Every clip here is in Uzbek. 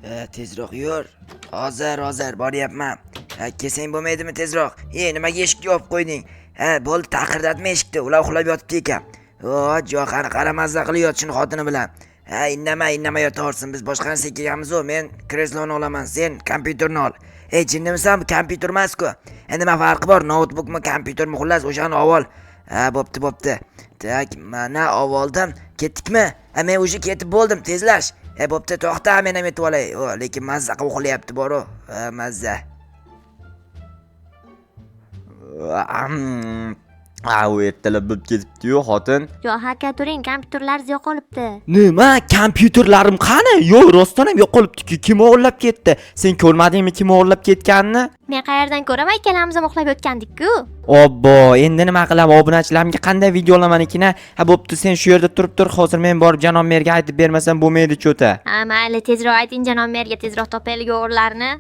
Tezroq yur. Hozir boryapman. Kelsang bo'lmaydimi tezroq? Nimaga eshikni yopib qo'yding? Bo'ldi, taqirdatma eshikni. Ular uxlab yotibdi ekan. Qani qaramazza qilib yotishini xotini bilan. Indamay yotaversin. Biz boshqa narsa kelganmiz-ku. Men kresloni olaman, sen kompyuterni ol. Jinnimisan, bu kompyuter emas-ku. Nima farqi bor? Notebookmi, kompyutermi, xullas o'shani olol. Bo'pti. Tak, mana oldim. Ketdikmi? Men o'sha ketib bo'ldim, tezlash. Bo'pti, to'xta, men ham yetib olay. Lekin mazza qilib uxlayapti boru. Mazza. U ertalab bo'lib ketibdi-yu, xotin. Yo, haka turing, kompyuterlar yo'qolibdi. Nima? Kompyuterlarim qani? Yo'q, rostdan ham yo'qolibdi-ku. Kim o'g'irlab ketdi? Sen ko'rmadingmi kim o'g'irlab ketganini? Men qayerdan ko'raman, ikkalamiz ham uxlab yotgandik-ku. Obbo, endi nima qilaman? Obunachilarimga qanday video olaman ekan? Bo'pti, sen shu yerda turib tur. Hozir men borib janob merga aytib bermasam bo'lmaydi cho'ta. Mayli, tezroq ayting janob merga, tezroq topaylik o'g'irlarni.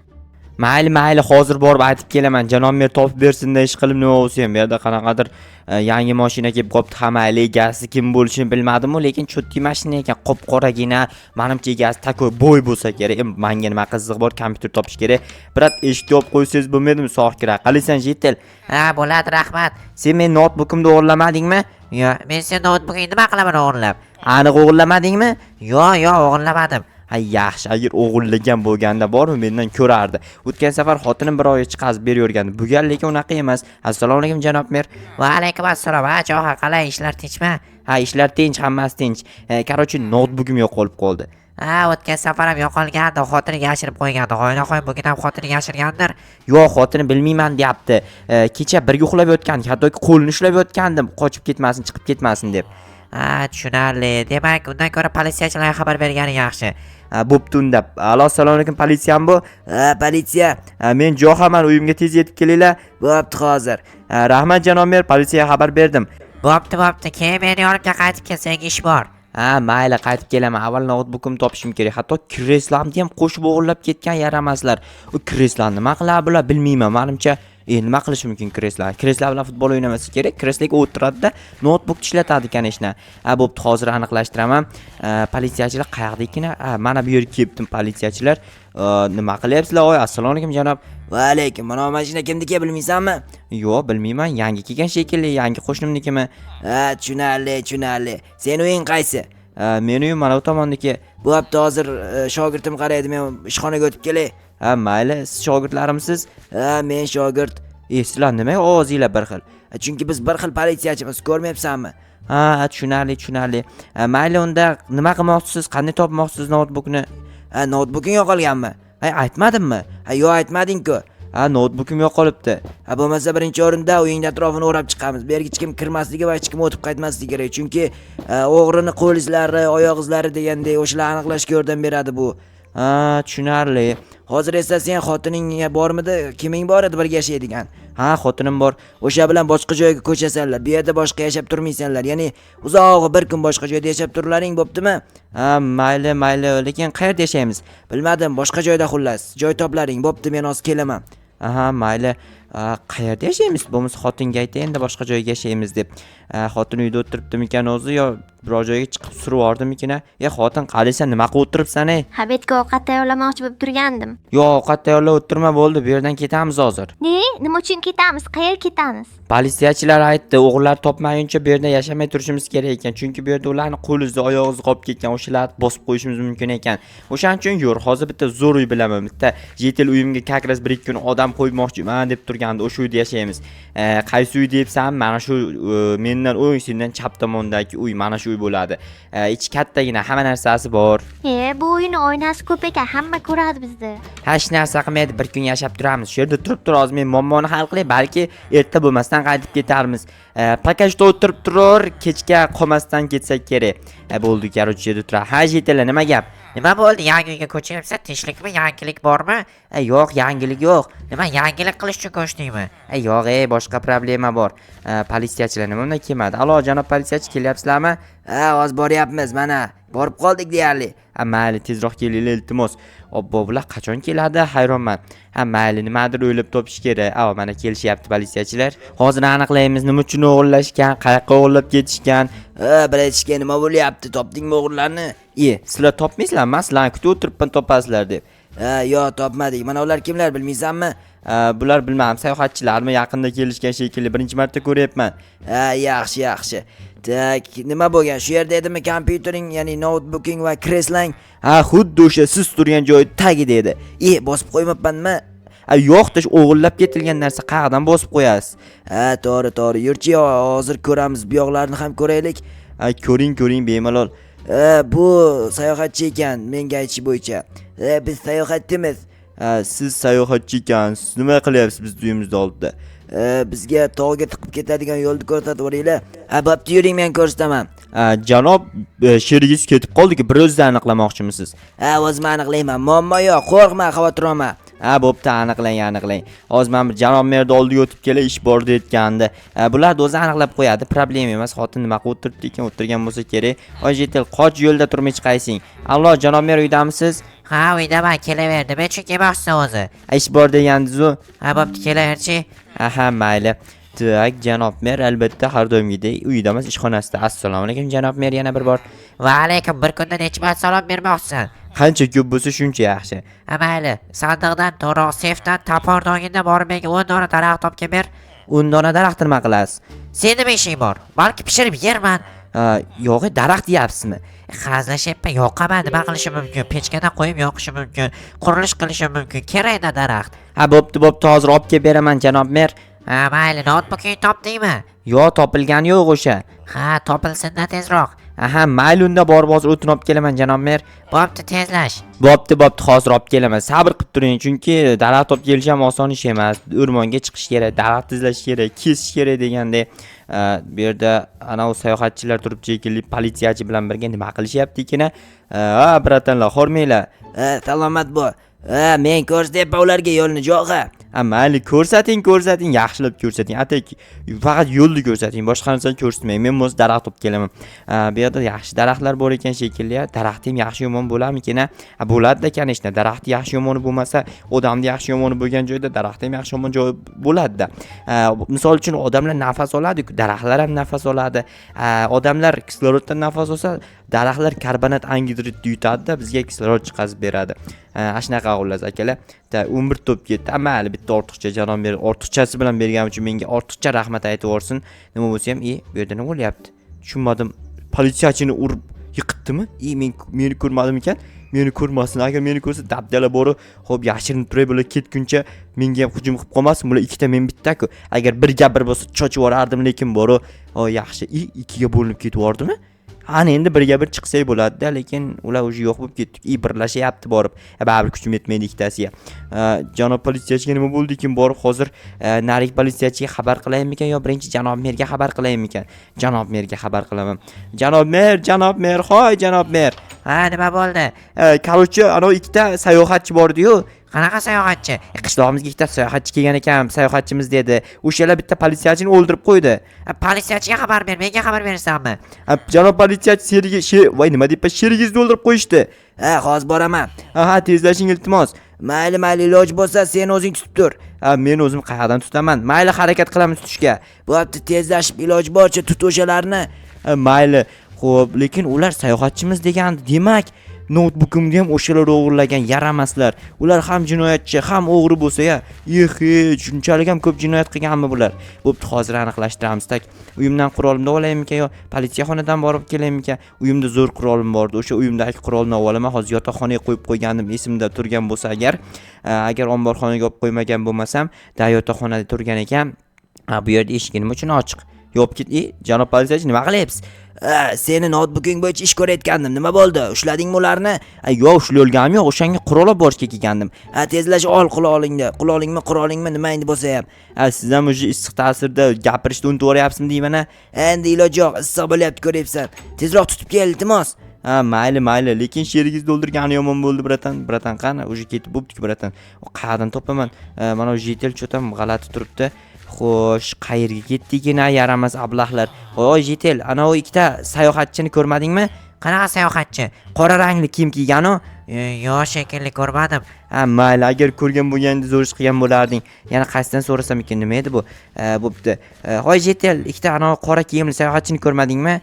Mayli, hozir borib aytib kelaman. Janob mer topib bersin-da, ish qilib nima bo'lsa ham. Bu yerda qanaqadir yangi mashina kelib qopti. Hamma egasi kim bo'lishini bilmadim-ku, lekin cho'tki mashina ekan, qop-qoragina. Menimcha egasi takoy bo'y bo'lsa kerak. Menga nima qiziq bor, kompyuter topish kerak. Birat eshikni yopib qo'ysangiz bo'lmaydimi? So'x kerak. Qalisan jetel. Bo'ladi, rahmat. Sen men notebookimni o'g'irlamadingmi? Yo, men sen notebookingni nima qilaman o'g'irlab? Aniq o'g'irlamadingmi? Yo, o'g'irlamadim. Yaxshi, agar o'g'irlagan bo'lganda bormi, mendan ko'rardi. O'tgan safar xotinim bir oy chiqazib beravergandi. Bu gal lekin unaqa emas. Assalomu alaykum janob mer. Va alaykum assalom. Jo'xa, qalay, ishlar tinchmi? Ishlar tinch, hammasi tinch. Qarochi notebookim yo'qolib qoldi. O'tgan safar ham yo'qolgandi, xotiniga yashirib qo'ygandi. Qo'yna bugun ham xotiniga yashirgandir. Yo'q, xotini bilmayman deyapti. Kecha birga uxlab yotgan, hattoki qo'lini ushlab yotgandim, qochib ketmasin, chiqib ketmasin deb. Tushunarli. Demak, undan ko'ra politsiyachilarga xabar bergani yaxshi. Bo'pti unda. Assalomu alaykum, politsiyam bu? Politsiya. Men Jo'xaman, uyimga tez yetib kelinglar. Bo'pti hozir. Rahmat janob mer, politsiyaga xabar berdim. Bo'pti. Keyin meni yonimga qaytib kelsang ish bor. Mayli, qaytib kelaman. Avval notebookimni topishim kerak. Hatto kreslamni ham qo'shib o'g'irlab ketgan yaramaslar. U kreslani nima qiladi bular bilmayman. Menimcha nima qilish mumkin kreslar? Kreslar bilan futbol o'ynamasa kerak. Kreslaga o'tiradi-da, notebookni ishlatadi ekan ishni. Bo'pti, hozir aniqlashtiraman. Politsiyachilar qayerda ekan? Mana bu yerga kelibdim politsiyachilar. Nima qilyapsizlar? Assalomu alaykum janob. Va alaykum. Mana bu mashina kimniki bilmaysanmi? Yo'q, bilmayman. Yangi kelgan shekilli, yangi qo'shnimnikimi? Tushunarli. Sen uying qaysi? Meni uyim mana bu tomonniki. Bo'pti, hozir shogirdim qaraydi. Men ishxonaga o'tib kelay. Mayli, siz shogirdlarimsiz? Men shogird. Sizlar nima ovozinglar bir xil? Chunki biz bir xil politsiyachimiz, ko'rmayapsanmi? Tushunarli. Mayli, unda nima qilmoqchisiz? Qanday topmoqchisiz notebookni? Notebooking yo'qolganmi? Aytmadimmi? Yo'q, aytmading-ku. Notebookim yo'qolibdi. Bo'lmasa birinchi o'rinda uying atrofini o'rab chiqamiz. Bu yerga hech kim kirmasligi va hech kim o'tib qaytmasligi kerak. Chunki o'g'rining qo'l izlari, oyoq izlari degandek o'shalar aniqlashga yordam beradi bu. Tushunarli. Hozir esa sen xotining bormidi? Kiming bor edi birga yashaydigan? Xotinim bor. O'sha bilan boshqa joyga ko'chasanlar. Bu yerda boshqa yashab turmaysanlar. Ya'ni uzoq bir kun boshqa joyda yashab turlaring bo'ptimi? Mayli, lekin qayerda yashaymiz? Bilmadim, boshqa joyda xullas. Joy toplaring. Bo'pti, men hozir kelaman. Mayli. Qayerda yashaymiz? Bo'lmasa xotinga aytay endi boshqa joyga yashaymiz deb. Xotin uyda o'tiribdimikan o'zi yo biror joyga chiqib survordimikan? Xotin, qalisan nima qilib o'tiribsan ey? Habetga ovqat tayyorlamoqchi bo'lib turgandim. Yo'q, ovqat tayyorlab o'tirma, bo'ldi. Bu yerdan ketamiz hozir. Nima uchun ketamiz? Qayerga ketamiz? Politsiyachilar aytdi, o'g'illar topmaguncha bu yerda yashamay turishimiz kerak ekan. Chunki bu yerda ularni qo'l izi, oyoq izi qolib ketgan. O'shalarni bosib qo'yishimiz mumkin ekan. O'shaning uchun yur, hozir bitta zo'r uy bilaman. Bitta yetil uyimga kakras 1-2 kun odam qo'ymoqchiman deb turgandi. O'sha uyda yashaymiz. Qaysi uy deyapsan? Mana shu mendan o'ng sendan chap tomondagi uy, mana shu uy bo'ladi. Ichi kattagina, hamma narsasi bor. Bu uyni oynasi ko'p ekan, hamma ko'radi bizni. Hech narsa qilmaydi, bir kun yashab turamiz. Shu yerda turib hozir men muammoni hal qilay, balki erta bo'lmasdan qaytib ketarmiz. Pakajda o'tirib turur, kechga qolmasdan ketsak kerak. Bo'ldi, qarochi yerda turar. Jetala, nima gap? Nima bo'ldi? Yangi uyga ko'chyapsan? Tinchlikmi? Yangilik bormi? Yo'q, yangilik yo'q. Nima, yangilik qilish uchun ko'chdingmi? Yo'q, boshqa problema bor. Politsiyachilar nima undan kelmadi? Alo, janob politsiyachi, kelyapsizlarmi? Ha, hozir boryapmiz, mana. Borib qoldik deyarli. Ha, mayli, tezroq kelinglar iltimos. Obbo, bular qachon keladi? Hayronman. Ha, mayli, nimadir o'ylab topish kerak. Ava, mana kelishyapti politsiyachilar. Hozir aniqlaymiz nima uchun o'g'irlashgan, qayoqqa o'g'irlab ketishgan. Ha, biletishga nima bo'lyapti? Topdingmi o'g'irlarni? Sizlar topmaysizlarmi? Men sizlarni kutib o'tiribman topasizlar deb. Ha, yo'q, topmadik. Mana ular kimlar bilmaysanmi? Bular bilmadim, sayohatchilarmi? Yaqinda kelishgan shekilli, birinchi marta ko'ryapman. Ha, yaxshi, yaxshi. Tak, nima bo'lgan? Shu yerda edimi kompyutering, ya'ni notebooking va kreslang? Ha, xuddi o'sha siz turgan joy tagida edi. Bosib qo'ymabmanmi? Yo'qda, o'g'irlab ketilgan narsa qayerdan bosib qo'yasiz? Ha, to'g'ri. Yurchi, hozir ko'ramiz, bu yoqlarni ham ko'raylik. Ko'ring bemalol. Bu sayohatchi ekan, menga aytish bo'yicha. Biz sayohatchimiz. Siz sayohatchi ekansiz. Nima qilyapsiz biz uyimizda oldida? Bizga tog'ga tiqib ketadigan yo'lni ko'rsatib yuringlar. Ha, bo'pti, yuring, men ko'rsataman. Janob, sherigingiz ketib qoldi-ku, bir o'zingiz aniqlamoqchimisiz? Ha, o'zim aniqlayman. Muammo yo'q, qo'rqma, xavotir olma. Ha, bo'pti, aniqlang. Hozir men bir janob merni oldiga o'tib kelay, ish bor deyotgandi. Bular o'zi aniqlab qo'yadi, problem emas. Xotin nima qilib o'tiribdi ekan, o'tirgan bo'lsa kerak. Ojetel, qoch, yo'lda turmay chiqaysin. Alloh, janob mer uydamisiz? Ha, uydaman, kelaverdi. Men chunki kelmoqchisan o'zi. Ish bor degandingiz-ku. Ha, bo'pti, kelaverchi. Aha, mayli. Tak, janob mer albatta har doimgidek uyda emas, ishxonasida. Assalomu alaykum janob mer, yana bir bor. Va alaykum, bir kunda necha marta salom bermoqchisan? Qancha ko'p bo'lsa shuncha yaxshi. Ha, mayli. Sandiqdan, to'roq sefdan, topor dongida borib menga 10 dona daraxt topib ber. 10 dona daraxt nima qilasiz? Sen nima ishing bor? Balki pishirib yerman. Yo'q, daraxt deyapsizmi? Hazlashayapman, yoqaman, nima qilishim mumkin? Pechkada qo'yib yoqishim mumkin, qurilish qilishim mumkin. Kerakda daraxt. Ha, bo'pti, hozir olib kelib beraman janob mer. Ha, mayli, notebookingni topdingmi? Yo'q, topilgani yo'q o'sha. Ha, topilsin-da tezroq. Aha, mayli, unda borib hozir o'tin olib kelaman janob mer. Bo'pti, tezlash. Bo'pti, hozir olib kelaman. Sabr qilib turing, chunki daraxt olib kelish ham oson ish emas. O'rmonga chiqish kerak, daraxt izlash kerak, kesish kerak deganda, bu yerda ana u sayohatchilar turibdi shekilli, politsiyachi bilan birga nima qilishyapti ekan? Bratanlar, xormanglar. Salomat bo'l. Men ko'rsatyapman ularga yo'lni, jo'qa. Mayli, ko'rsating, yaxshilab ko'rsating. Atak faqat yo'lni ko'rsating, boshqa narsani ko'rsatmang. Men o'z daraxt olib kelaman. Bu yerda yaxshi daraxtlar bor ekan shekilli. Daraxt ham yaxshi yomon bo'larmikin? Bo'ladi-da, kanishda. Daraxt yaxshi yomoni bo'lmasa, odamni yaxshi yomoni bo'lgan joyda daraxt ham yaxshi yomon joy bo'ladi-da. Misol uchun odamlar nafas oladi-ku, daraxtlar ham nafas oladi. Odamlar kisloroddan nafas olsa, daraxtlar karbonat angidridni yutadi-da, bizga kislorod chiqazib beradi. Ashnaqa xullas akalar. 11 top ketdi. Mayli, bitta ortiqcha janob mer, ortiqchasi bilan berganim uchun menga ortiqcha rahmat aytib yorsin. Nima bo'lsa ham, bu yerda nima bo'lyapti? Tushunmadim. Politsiyachini urib yiqitdimi? Meni ko'rmadim ekan. Meni ko'rmasin. Agar meni ko'rsa, dabdala bori, xo'p, yashirinib turay, bular ketguncha menga ham hujum qilib qolmasin. Bular ikkita, men bitta-ku. Agar bir gapir bo'lsa, chochib yuborardim, lekin bori, yaxshi. Ikkiga bo'linib ketib yordimi? Ana endi birga bir chiqsak bo'ladi-da, lekin ular o'zi yo'q bo'lib ketdik. Birlashyapti borib. Baribir kuchim yetmaydi ikkitasiga. Janob politsiyachiga nima bo'ldi ekan? Borib hozir narik politsiyachiga xabar qilaymikan yo birinchi janob merga xabar qilaymikan? Janob merga xabar qilaman. Janob mer, hoy janob mer. Ha, nima bo'ldi? Qarochi, ana ikkita sayohatchi bordi-yu. Qanaqa sayohatchi? Qishlog'imizga ikkita sayohatchi kelgan ekan, sayohatchimiz dedi. O'shalar bitta politsiyachini o'ldirib qo'ydi. Politsiyachiga xabar ber, menga xabar bersanmi? Janob politsiyachi nima deb sherigingizni o'ldirib qo'yishdi. Ha, hozir boraman. Ha, tezlashing iltimos. Mayli, iloj bo'lsa sen o'zing tutib tur. Men o'zim qayerdan tutaman? Mayli, harakat qilamiz tutishga. Bo'pti, tezlashib iloj boricha tut o'shalarni. Mayli. Xo'p, lekin ular sayohatchimiz degandi. Demak, notebookimni ham o'shalar o'g'irlagan, yaramaslar. Ular ham jinoyatchi, ham o'g'ri bo'lsa-ya, shunchalik ham ko'p jinoyat qilganmi bular? Bo'pti, hozir aniqlashtiramiz. Uyimdan qurolimni olaymikan yo politsiyaxonadan borib kelaymikan? Uyimda zo'r qurolim bor edi. O'sha uyimdagi qurolimni olaman. Hozir yotoqxonaga qo'yib qo'ygandim, esimda turgan bo'lsa agar omborxonaga olib qo'ymagan bo'lmasam, yotoqxonada turgan ekan. Bu yerda eshik nima uchun ochiq? Yopib ket. Janob politsiyachi, nima qilyapsiz? Seni notebooking bo'yicha ish ko'rayotgandim. Nima bo'ldi? Ushladingmi ularni? Yo'q, ushlolganim yo'q. O'shanga qurol olib borishga kelgandim. Tezlash ol qurolingmi, nima endi bo'lsa ham. Siz ham o'sha issiq ta'sirda gapirishni unutib o'ryapsizmi deyman. Endi iloj yo'q, issiq bo'lyapti, ko'ryapsan. Tezroq tutib kel, iltimos. Mayli, lekin sherigingizni o'ldirgani yomon bo'ldi, bratan qani? O'sha ketib bo'pti-ku, bratan. Qayerdan topaman? Mana o'sha yetel cho'tam g'alati turibdi. Xo'sh, qayerga ketdikina yaramas ablahlar. Voy Jetel, ana u ikkita sayohatchini ko'rmadingmi? Qanaqa sayohatchi? Qora rangli kiyim kiygan-u. Yo'q shekilli ko'rmadim. Ha, mayli, agar ko'rgan bo'lganda zo'rish qilgan bo'larding. Yana qaysidan so'rasam ekan, nima edi bu? Bo'pti. Hoy Jetel, ikkita ana qora kiyimli sayohatchini ko'rmadingmi?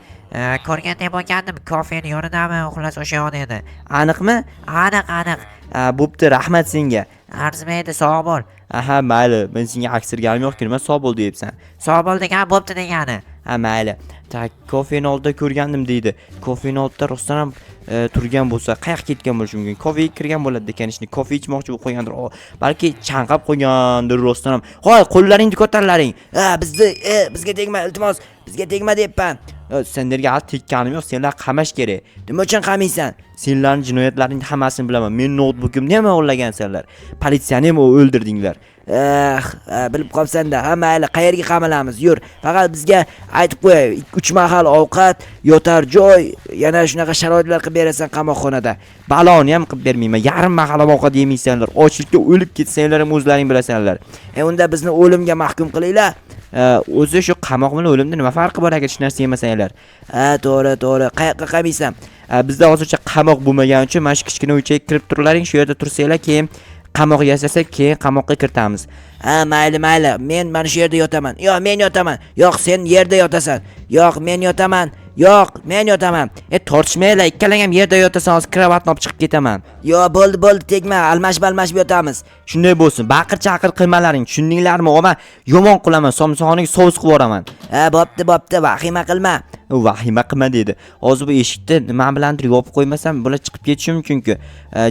Ko'rgandek bo'lgandim, kofeni yonidami, xullas o'sha yoqda edi. Aniqmi? Aniq. Bo'pti, rahmat senga. Arzimaydi, sog' bo'l. Aha, mayli, men senga aksirganim yo'q, nima sog' bo'l deyapsan. Sog' bo'l degan bo'pti degani. Ha, mayli. Tak, kofeni oldida ko'rgandim deydi. Kofeni oldida rostdan ham turgan bo'lsa, qayoqqa ketgan bo'lishi mumkin? Kofega kirgan bo'ladi ekan, ishni kofe ichmoqchi bo'lib qo'ygandir. Balki chanqab qo'ygandir rostdan ham. Hoy, qo'llaringni ko'tarlaring. Bizga tegma, iltimos. Bizga tegma deyapman. Senlarga hali tekkanim yo'q, senlar qamash kerak. Nima uchun qamaysan? Senlarning jinoyatlaringning hammasini bilaman. Men noutbukimni ham o'g'irlagansanlar. Politsiyani ham o'ldirdinglar. Bilib qolsanda, ha mayli, qayerga qamalamiz? Yur, faqat bizga aytib qo'y. 3 mahal ovqat, yotar joy, yana shunaqa sharoitlar qilib berasan qamoqxonada. Baloni ham qilib bermayman. Yarim mahal ovqat yemaysanlar. Ochlikka o'lib ketsanglar ham o'zlaring bilasanlar. Unda bizni o'limga mahkum qilinglar. O'zi shu qamoq bilan o'limda nima farqi bor agar hech narsa yemasanglar? To'g'ri. Qayoqqa qamaysan? Bizda hozircha qamoq bo'lmagani uchun mana shu kichkina uychaga kirib turlaring, shu yerda tursanglar, keyin qamoq yasasak, keyin qamoqqa kiritamiz. Mayli. Men mana shu yerda yotaman. Yo'q, men yotaman. Yo'q, sen yerda yotasan. Yo'q, men yotaman. Tortishmaylar, ikkalang ham yerda yotasan, hozir kravatni olib chiqib ketaman. Yo'q, bo'ldi, tegma, almashib yotamiz. Shunday bo'lsin, baqir-chaqir qilmalaring, tushundinglarmi? Men yomon qilaman, somsoniga sovus qilib yuboraman. Bo'pti, vahima qilma. Vahima qilma dedi. Hozir bu eshikni nima bilandir yopib qo'ymasam, bular chiqib ketishi mumkin-ku.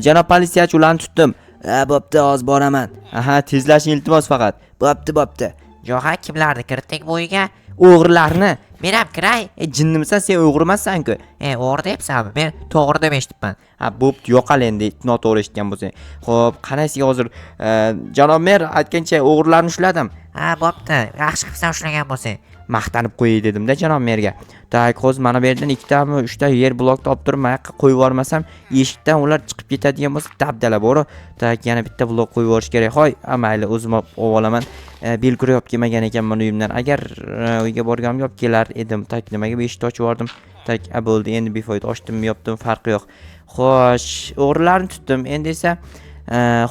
Janob politsiyachi, ularni tutdim. Bo'pti, hozir boraman. Aha, tezlashing iltimos faqat. Bo'pti. Yo'q, kimlarni kiritdik bu uyga? O'g'rilarni. Men ham kiray. Jinnimisan, sen o'g'rimassan-ku. O'g'ri debsanmi? Men to'g'ri deb eshitibman. Bo'pti, yo'qal endi, noto'g'ri eshitgan bo'lsang. Xo'p, qanaysiga hozir janob mer aytgancha o'g'rilarni ushladim. Bo'pti. Yaxshi qilsan ushlagan bo'lsang. Maqtanib qo'yay dedim-da janob merga. Tak, hozir mana bu yerdan 2 tami 3 ta yer blokni olib turib, mana yoqqa qo'yib yubormasam, eshikdan ular chiqib ketadigan bo'lsa, dabdala bor. Tak, yana bitta blok qo'yib yuborish kerak. Hoy, mayli, o'zim olib olaman. Belguri olib kelmagan ekanman uyimdan. Agar uyga borganim olib kelar edim. Tak, nimaga bu eshikni ochib yubordim? Tak, bo'ldi, endi befoyda ochdimmi, yopdim, farqi yo'q. Xo'sh, o'g'rilarni tutdim. Endi esa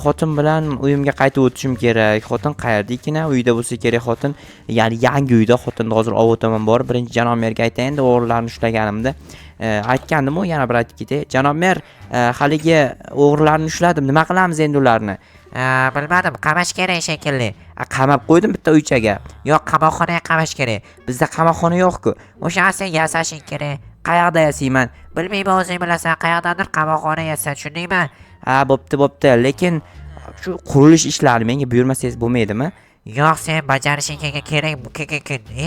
xotin bilan uyimga qaytib o'tishim kerak. Xotin qayerda ekan? Uyda bo'lsa kerak xotin. Ya'ni yangi uyda xotinni hozir olib o'taman bor. Birinchi janob merga aytayin, endi o'g'rilarni ushlaganimda. Aytgandim-ku, yana bir aytib ketay. Janob mer, haligi o'g'rilarni ushladim. Nima qilamiz endi ularni? Bilmadim, qamash kerak shekilli. Qamab qo'ydim bitta uychaga. Yo'q, qamoqxonaga qamash kerak. Bizda qamoqxona yo'q-ku. O'shani yasashing kerak. Qayoqda yasayman? Bilmayman, o'zing bilasan, qayoqdandir qamoqxona yasa, tushundingmi? Bo'pti, lekin shu qurilish ishlari menga buyurmasangiz bo'lmaydimi? Yo'q, sen bajarishing kerak.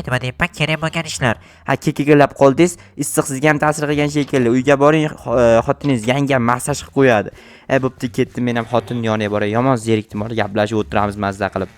Nima deyapman? Kerak bo'lgan ishlar. Kekekilab qoldingiz, issiq sizga ham ta'sir qilgan shekilli. Uyga boring, xotiningiz yangam massaj qilib qo'yadi. Bo'pti, ketdim, men ham xotinning yoniga boray. Yomon zerikdim, gaplashib o'tiramiz mazza qilib.